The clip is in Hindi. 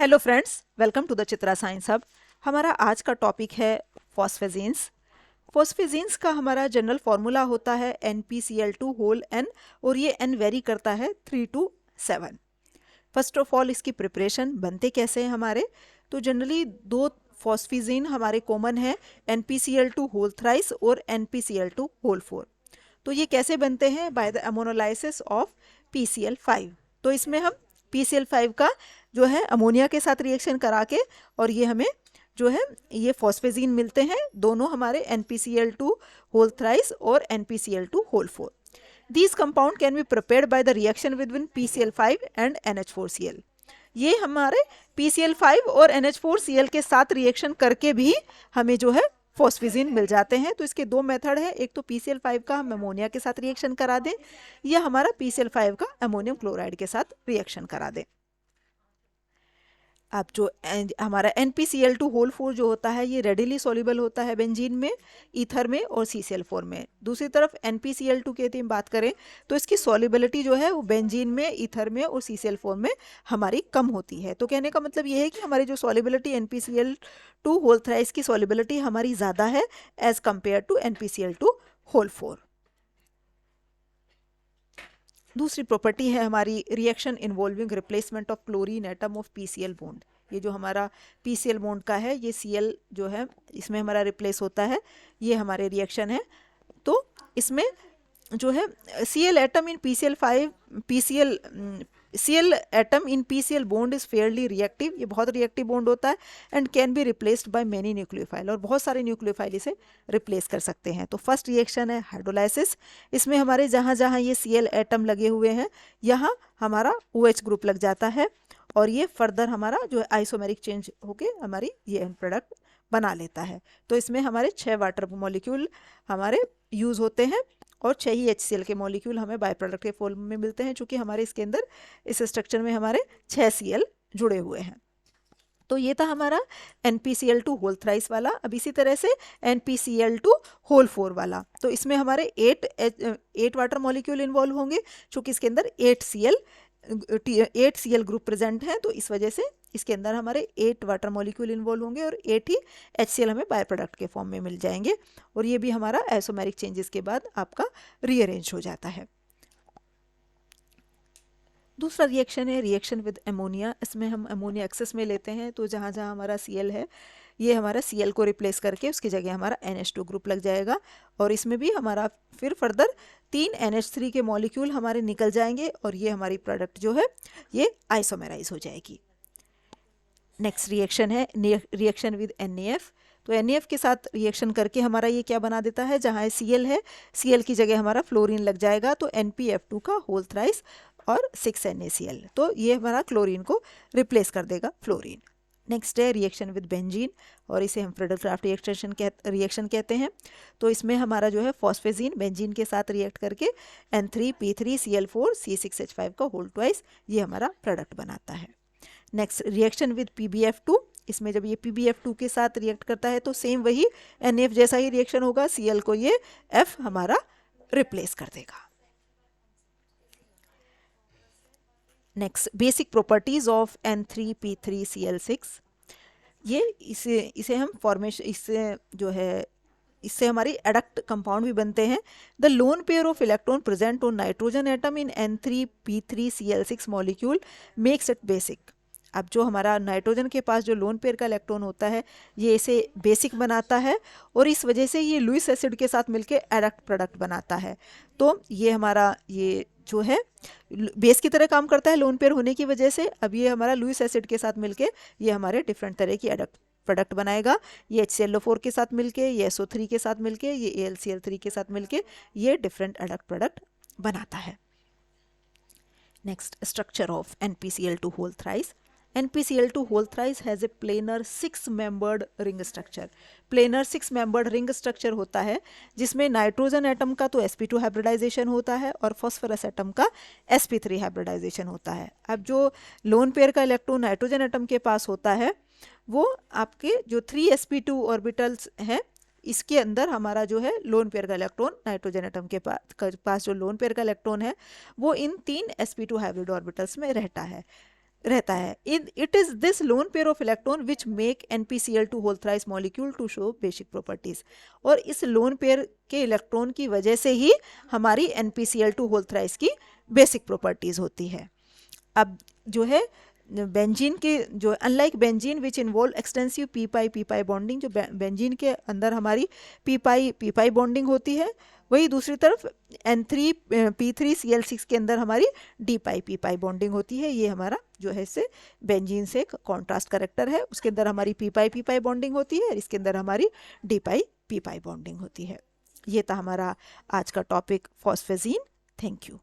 Hello friends, welcome to the Chitra science hub. हमारा आज का टॉपिक है फॉस्फेजीन्स। फॉस्फेजीन्स का हमारा जनरल फार्मूला होता है NpCl2 होल n, और ये n वेरी करता है 3 to 7। फर्स्ट ऑफ ऑल इसकी प्रिपरेशन बनते कैसे हैं हमारे, तो जनरली दो फॉस्फेजीन हमारे कॉमन है, NpCl2 होल थ्राइस और NpCl2 होल 4। तो ये कैसे बनते हैं? By the ammonolysis of PCl5। तो इसमें हम PCl5 का जो है अमोनिया के साथ रिएक्शन करा के और ये हमें जो है ये फॉस्फेजीन मिलते हैं, दोनों हमारे NpCl2 होल थ्राइस और NpCl2 whole 4। These compound can be prepared by the reaction between PCl5 and NH4Cl। ये हमारे PCl5 और NH4Cl के साथ रिएक्शन करके भी हमें जो है फॉस्फेजीन मिल जाते हैं। तो इसके दो मेथड है, एक तो PCl5 का हम अमोनिया के साथ रिएक्शन करा दें या हमारा PCl5 का अमोनियम क्लोराइड के साथ रिएक्शन करा दें। अब जो हमारा NpCl2 होल 4 जो होता है ये रेडिली सॉल्युबल होता है बेंजीन में, ईथर में और CCl4 में। दूसरी तरफ NpCl2 की यदि हम बात करें तो इसकी सॉल्युबिलिटी जो है वो बेंजीन में, ईथर में और CCl4 में हमारी कम होती है। तो कहने का मतलब ये है कि हमारी जो सॉल्युबिलिटी NpCl2 होल थ्राइस की सॉल्युबिलिटी हमारी ज़्यादा है as compare to NpCl2 whole 4। दूसरी प्रॉपर्टी है हमारी reaction involving replacement of chlorine atom of PCl bond. ये जो हमारा PCl बॉन्ड का है ये Cl जो है इसमें हमारा रिप्लेस होता है, ये हमारे रिएक्शन है। तो इसमें जो है Cl atom in Cl atom in PCl bond is fairly reactive, ये बहुत रिएक्टिव बॉन्ड होता है and can be replaced by many nucleophile, और बहुत सारे न्यूक्लियोफाइल इसे रिप्लेस कर सकते हैं। तो फर्स्ट रिएक्शन है हाइड्रोलाइसिस। इसमें हमारे जहाँ जहाँ ये Cl एटम लगे हुए हैं यहाँ हमारा OH ग्रुप लग जाता है और ये फर्दर हमारा जो है आइसोमेरिक चेंज होके हमारी ये एंड प्रोडक्ट बना लेता है। तो इसमें हमारे 6 वाटर मॉलिक्यूल हमारे यूज़ होते हैं और 6 ही HCl के मॉलिक्यूल हमें बाय प्रोडक्ट के फॉर्म में मिलते हैं, चूँकि हमारे इसके अंदर इस स्ट्रक्चर में हमारे 6 Cl जुड़े हुए हैं। तो ये था हमारा NpCl2 होल थ्राइस वाला। अब इसी तरह से NpCl2 होल 4 वाला, तो इसमें हमारे 8 वाटर मॉलिक्यूल इन्वॉल्व होंगे, चूँकि इसके अंदर 8 Cl ग्रुप प्रेजेंट है, तो इस वजह से इसके अंदर हमारे 8 वाटर मॉलिक्यूल इन्वॉल्व होंगे और 8 ही HCl हमें बाय प्रोडक्ट के फॉर्म में मिल जाएंगे, और ये भी हमारा आइसोमेरिक चेंजेस के बाद आपका रीअरेंज हो जाता है। दूसरा रिएक्शन है रिएक्शन विद अमोनिया। इसमें हम अमोनिया एक्सेस में लेते हैं, तो जहाँ जहाँ हमारा Cl है ये हमारा Cl को रिप्लेस करके उसकी जगह हमारा NH2 ग्रुप लग जाएगा, और इसमें भी हमारा फिर फर्दर 3 NH3 के मॉलिक्यूल हमारे निकल जाएंगे और ये हमारी प्रोडक्ट जो है ये आइसोमेराइज हो जाएगी। नेक्स्ट रिएक्शन है रिएक्शन विद NaF। तो NaF के साथ रिएक्शन करके हमारा ये क्या बना देता है, जहाँ Cl है Cl की जगह हमारा फ्लोरीन लग जाएगा, तो NpF2 का होल थ्राइस और 6 NaCl, तो ये हमारा क्लोरीन को रिप्लेस कर देगा फ्लोरीन। नेक्स्ट है रिएक्शन विद बेंजीन, और इसे हम फ्रेडल क्राफ्ट रिएक्शन कहते हैं। तो इसमें हमारा जो है फॉस्फेजीन बेंजीन के साथ रिएक्ट करके N3P3Cl4 C6H5 का होल ट्वाइस ये हमारा प्रोडक्ट बनाता है। Next reaction with PbF2। इसमें जब ये PbF2 के साथ रिएक्ट करता है तो सेम वही NF जैसा ही रिएक्शन होगा, Cl को ये F हमारा रिप्लेस कर देगा। Next basic properties of N3P3Cl6। ये इसे हम फॉर्मेशन इससे जो है इससे हमारी एडक्ट कंपाउंड भी बनते हैं। The loan pair of electron present on nitrogen atom in N3P3Cl6 molecule makes it basic. अब जो हमारा नाइट्रोजन के पास जो लोन पेयर का इलेक्ट्रॉन होता है ये इसे बेसिक बनाता है, और इस वजह से ये लुईस एसिड के साथ मिलके एडक्ट प्रोडक्ट बनाता है। तो ये हमारा ये जो है बेस की तरह काम करता है लोन पेयर होने की वजह से। अब ये हमारा लुईस एसिड के साथ मिलके ये हमारे डिफरेंट तरह की एडक्ट प्रोडक्ट बनाएगा। ये HClO4 के साथ मिलके, ये SO3 के साथ मिलके, ये AlCl3 के साथ मिलके ये डिफरेंट एडक्ट प्रोडक्ट बनाता है। Next structure of NpCl2 whole thrice. NpCl2 whole thrice has a planar 6 membered ring structure. Planar 6 membered ring structure होता है जिसमें नाइट्रोजन एटम का तो sp2 हाइब्रिडाइजेशन होता है और फॉस्फोरस एटम का sp3 हाइब्रिडाइजेशन होता है। अब जो लोन पेयर का इलेक्ट्रॉन नाइट्रोजन एटम के पास होता है वो आपके जो 3sp2 ऑर्बिटल्स हैं इसके अंदर हमारा जो है लोन पेयर का इलेक्ट्रॉन नाइट्रोजन एटम के पास जो लोन पेयर का इलेक्ट्रॉन है वो इन 3 sp2 हाइब्रिड ऑर्बिटल्स में रहता है। रहता है। It is this lone pair of electron which make NpCl2 whole thrice molecule to show basic properties. और इस लोन पेयर के इलेक्ट्रॉन की वजह से ही हमारी NpCl2 होल थ्राइस की बेसिक प्रॉपर्टीज होती है। अब जो है बेंजीन के जो unlike benzene which involve extensive P pi bonding, जो बेंजीन के अंदर हमारी पी पाई बॉन्डिंग होती है, वही दूसरी तरफ N3P3Cl6 के अंदर हमारी डी पाई पी पाई बॉन्डिंग होती है। ये हमारा जो है इससे बेंजीन से कॉन्ट्रास्ट करेक्टर है, उसके अंदर हमारी पी पाई बॉन्डिंग होती है और इसके अंदर हमारी डी पाई पी पाई बॉन्डिंग होती है। ये था हमारा आज का टॉपिक फॉस्फेजीन। Thank you.